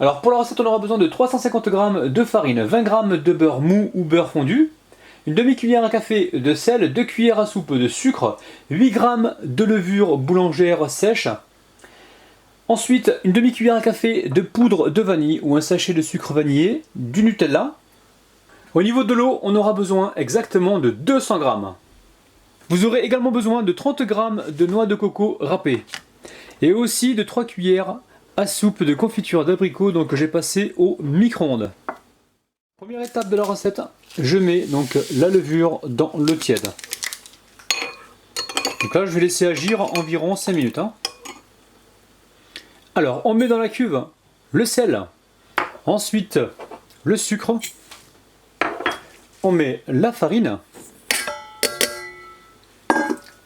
Alors pour la recette, on aura besoin de 350 g de farine, 20 g de beurre mou ou beurre fondu, une demi-cuillère à café de sel, 2 cuillères à soupe de sucre, 8 g de levure boulangère sèche. Ensuite, une demi-cuillère à café de poudre de vanille ou un sachet de sucre vanillé, du Nutella. Au niveau de l'eau, on aura besoin exactement de 200 g. Vous aurez également besoin de 30 g de noix de coco râpées et aussi de 3 cuillères à soupe de confiture d'abricot que j'ai passé au micro-ondes. Première étape de la recette, je mets donc la levure dans l'eau tiède. Donc là, je vais laisser agir environ 5 minutes. Alors, on met dans la cuve le sel, ensuite le sucre, on met la farine,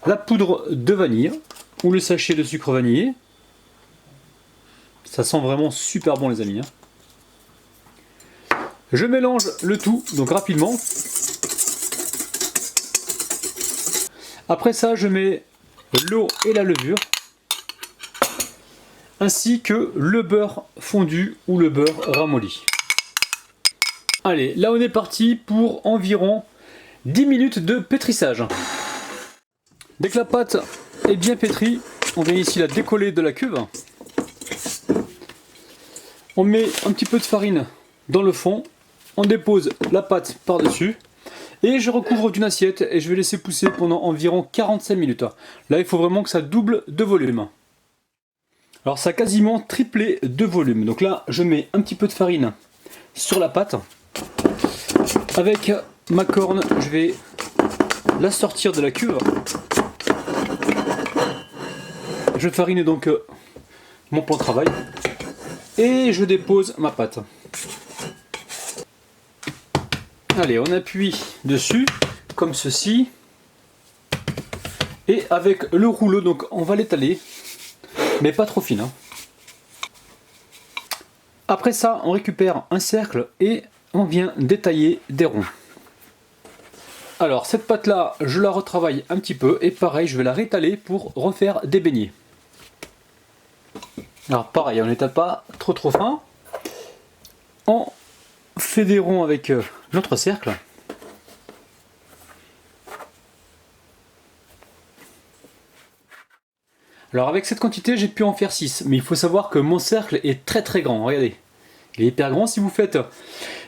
la poudre de vanille ou le sachet de sucre vanillé. Ça sent vraiment super bon les amis. Je mélange le tout donc rapidement. Après ça, je mets l'eau et la levure, ainsi que le beurre fondu ou le beurre ramolli. Allez, là on est parti pour environ 10 minutes de pétrissage. Dès que la pâte est bien pétrie, on vient ici la décoller de la cuve. On met un petit peu de farine dans le fond, on dépose la pâte par-dessus et je recouvre d'une assiette et je vais laisser pousser pendant environ 45 minutes. Là, il faut vraiment que ça double de volume. Alors ça a quasiment triplé de volume. Donc là, je mets un petit peu de farine sur la pâte. Avec ma corne, je vais la sortir de la cuve. Je farine donc mon plan de travail et je dépose ma pâte. Allez, on appuie dessus comme ceci et avec le rouleau, donc on va l'étaler, mais pas trop fine. Après ça, on récupère un cercle et on vient détailler des ronds. Alors cette pâte là, je la retravaille un petit peu et pareil, je vais la rétaler pour refaire des beignets. Alors pareil, on n'étale pas trop fin. On fait des ronds avec notre cercle. Alors avec cette quantité, j'ai pu en faire 6, mais il faut savoir que mon cercle est très grand, regardez. Il est hyper grand. Si vous faites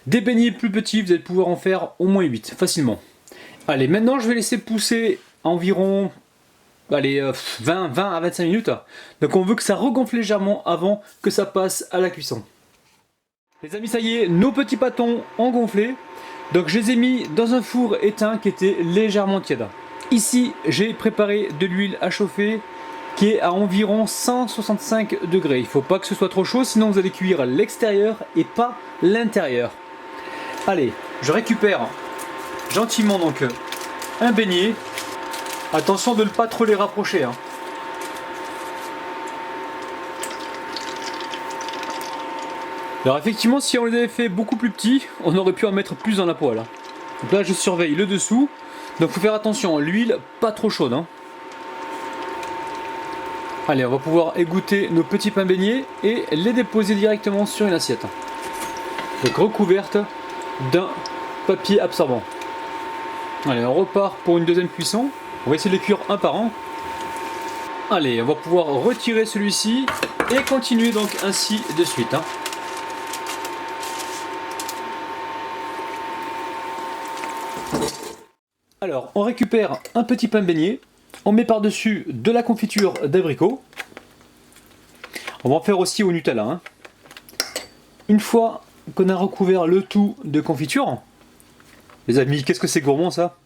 des beignets plus petits, vous allez pouvoir en faire au moins 8, facilement. Allez, maintenant je vais laisser pousser environ 20 à 25 minutes. Donc on veut que ça regonfle légèrement avant que ça passe à la cuisson. Les amis, ça y est, nos petits pâtons ont gonflé. Donc je les ai mis dans un four éteint qui était légèrement tiède. Ici, j'ai préparé de l'huile à chauffer qui est à environ 165 degrés. Il ne faut pas que ce soit trop chaud, sinon vous allez cuire l'extérieur et pas l'intérieur. Allez, je récupère gentiment donc un beignet. Attention de ne pas trop les rapprocher. Alors effectivement, si on les avait fait beaucoup plus petits, on aurait pu en mettre plus dans la poêle. Donc là, je surveille le dessous. Donc il faut faire attention, l'huile pas trop chaude. Allez, on va pouvoir égoutter nos petits pains beignets et les déposer directement sur une assiette. Donc recouverte d'un papier absorbant. Allez, on repart pour une deuxième cuisson. On va essayer de les cuire un par un. Allez, on va pouvoir retirer celui-ci et continuer donc ainsi de suite. Alors, on récupère un petit pain beignet, on met par-dessus de la confiture d'abricot. On va en faire aussi au Nutella. Une fois qu'on a recouvert le tout de confiture, les amis, qu'est-ce que c'est gourmand ça?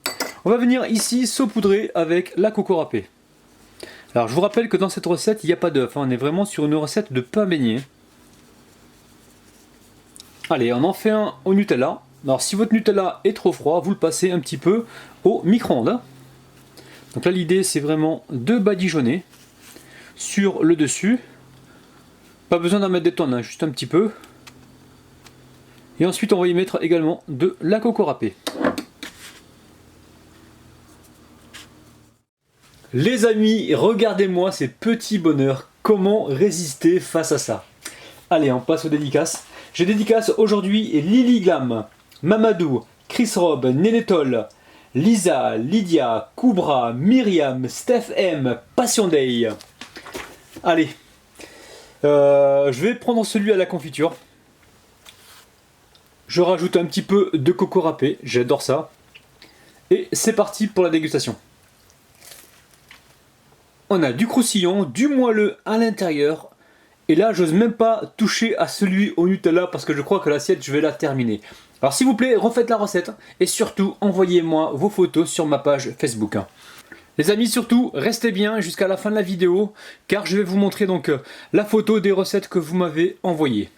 On va venir ici saupoudrer avec la coco râpée. Alors, je vous rappelle que dans cette recette, il n'y a pas d'œuf. On est vraiment sur une recette de pain beignet. Allez, on en fait un au Nutella. Alors si votre Nutella est trop froid, vous le passez un petit peu au micro-ondes. Donc là l'idée c'est vraiment de badigeonner sur le dessus. Pas besoin d'en mettre des tonnes, juste un petit peu. Et ensuite on va y mettre également de la coco râpée. Les amis, regardez-moi ces petits bonheurs. Comment résister face à ça? Allez, on passe aux dédicaces. J'ai dédicace aujourd'hui Lily Glam, Mamadou, Chris Rob, Nénétol, Lisa, Lydia, Koubra, Myriam, Steph M, Passion Day. Allez, je vais prendre celui à la confiture. Je rajoute un petit peu de coco râpé, j'adore ça. Et c'est parti pour la dégustation. On a du croustillant, du moelleux à l'intérieur. Et là, j'ose même pas toucher à celui au Nutella parce que je crois que l'assiette, je vais la terminer. Alors s'il vous plaît, refaites la recette et surtout, envoyez-moi vos photos sur ma page Facebook. Les amis, surtout, restez bien jusqu'à la fin de la vidéo car je vais vous montrer donc la photo des recettes que vous m'avez envoyées.